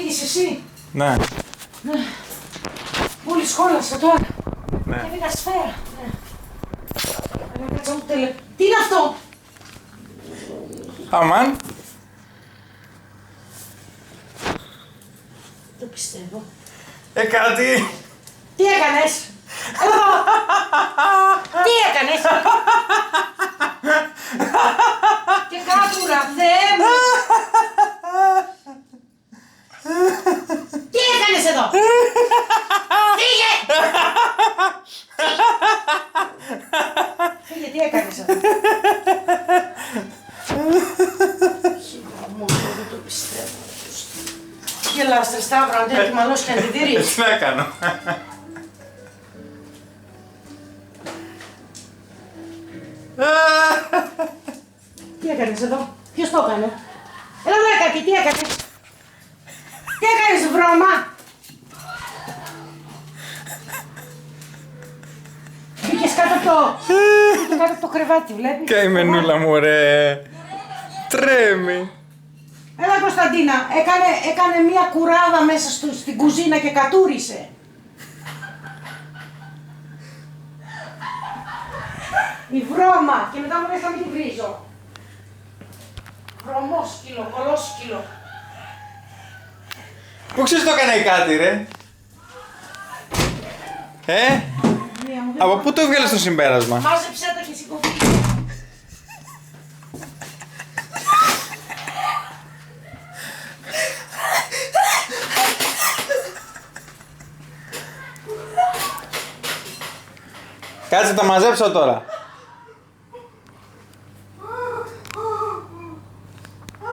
είσαι εσύ. Ναι. Μόλις σχόλασα τώρα. Ναι. Και πήγα σφαίρα. Τι είναι αυτό? Αμάν. Δεν πιστεύω. Κάτι. Τι έκανες? Τι έκανες? Και κάπουρα, Θεέ μου! Τι έκανες εδώ? Φύγε! Φύγε, τι έκανες εδώ? Δεν το πιστεύω. Γελάστε, Σταύρο, αν δεν ετοιμαλώσει και αντιδηρείς. Τι να κάνω. Τι έκανες εδώ? Ποιος το έκανε? Έλα εδώ Κακή, τι έκανες? Τι έκανες, βρώμα? Μπήκες κάτω από το κρεβάτι, βλέπεις? Καημενούλα μου, ρε. Τρέμει. Έλα Κωνσταντίνα, έκανε μία κουράδα μέσα στην κουζίνα και κατούρισε. Η βρώμα και μετά μου λες να μην τη βρίζω. Βρωμόσκυλο, κολόσκυλο. Πού ξέρεις το έκανε κάτι, ρε. Από πού το έβγαλες το συμπέρασμα? Μάζεψέ τα και σηκωθεί. Κάτσε, τα μαζέψω τώρα.